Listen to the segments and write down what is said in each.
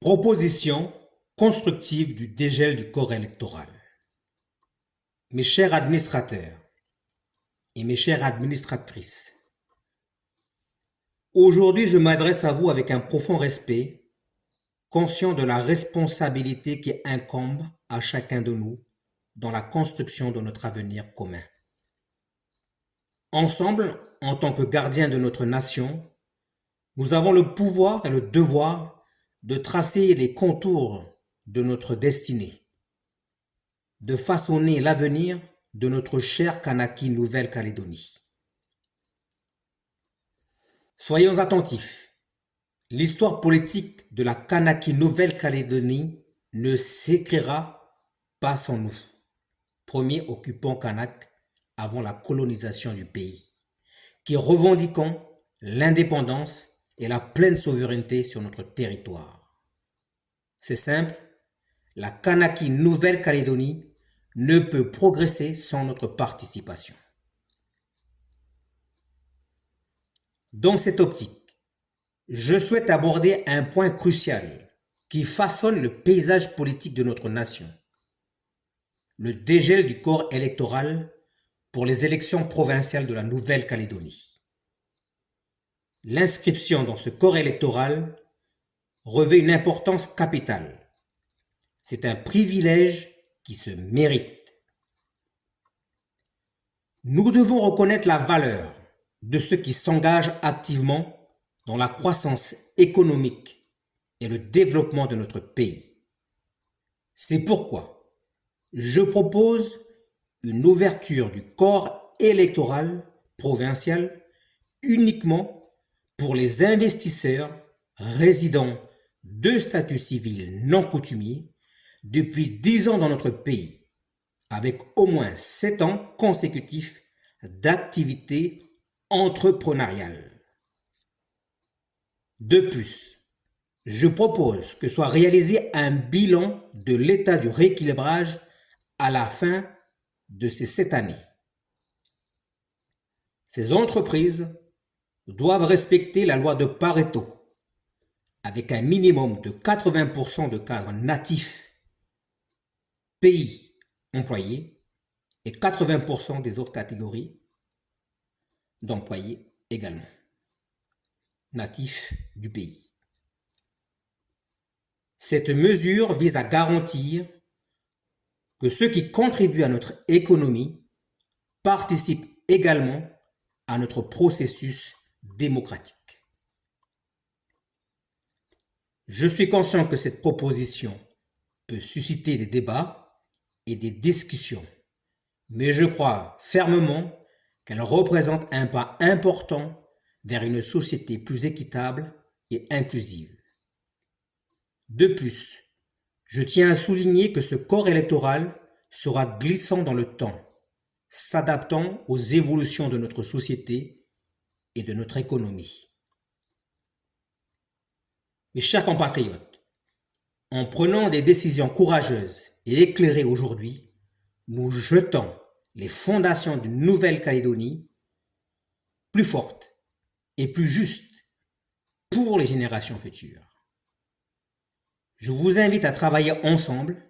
Proposition constructive du dégel du corps électoral. Mes chers administrateurs et mes chères administratrices, aujourd'hui je m'adresse à vous avec un profond respect, conscient de la responsabilité qui incombe à chacun de nous dans la construction de notre avenir commun. Ensemble, en tant que gardiens de notre nation, nous avons le pouvoir et le devoir de tracer les contours de notre destinée, de façonner l'avenir de notre chère Kanaki Nouvelle-Calédonie. Soyons attentifs, l'histoire politique de la Kanaki Nouvelle-Calédonie ne s'écrira pas sans nous, premiers occupants kanak avant la colonisation du pays, qui revendiquons l'indépendance et la pleine souveraineté sur notre territoire. C'est simple, la Kanaki Nouvelle-Calédonie ne peut progresser sans notre participation. Dans cette optique, je souhaite aborder un point crucial qui façonne le paysage politique de notre nation. Le dégel du corps électoral pour les élections provinciales de la Nouvelle-Calédonie. L'inscription dans ce corps électoral revêt une importance capitale. C'est un privilège qui se mérite. Nous devons reconnaître la valeur de ceux qui s'engagent activement dans la croissance économique et le développement de notre pays. C'est pourquoi je propose une ouverture du corps électoral provincial uniquement pour les investisseurs résidant de statut civil non coutumier depuis 10 ans dans notre pays, avec au moins 7 ans consécutifs d'activité entrepreneuriale. De plus, je propose que soit réalisé un bilan de l'état du rééquilibrage à la fin de ces 7 années. Ces entreprises doivent respecter la loi de Pareto, avec un minimum de 80% de cadres natifs pays employés et 80% des autres catégories d'employés également, natifs du pays. Cette mesure vise à garantir que ceux qui contribuent à notre économie participent également à notre processus démocratique. Je suis conscient que cette proposition peut susciter des débats et des discussions, mais je crois fermement qu'elle représente un pas important vers une société plus équitable et inclusive. De plus, je tiens à souligner que ce corps électoral sera glissant dans le temps, s'adaptant aux évolutions de notre société et de notre économie. Mes chers compatriotes, en prenant des décisions courageuses et éclairées aujourd'hui, nous jetons les fondations d'une Nouvelle-Calédonie plus forte et plus juste pour les générations futures. Je vous invite à travailler ensemble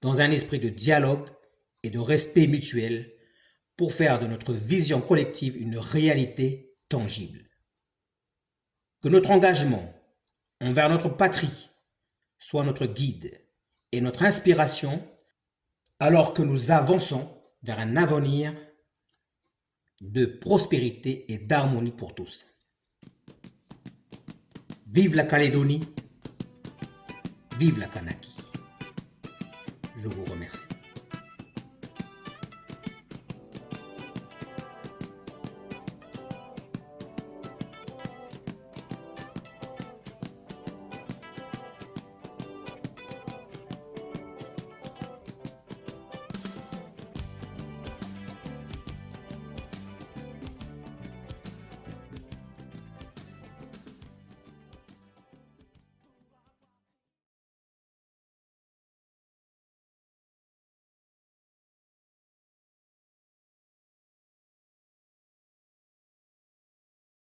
dans un esprit de dialogue et de respect mutuel pour faire de notre vision collective une réalité tangible. Que notre engagement envers notre patrie soit notre guide et notre inspiration alors que nous avançons vers un avenir de prospérité et d'harmonie pour tous. Vive la Calédonie, vive la Kanaki. Je vous remercie.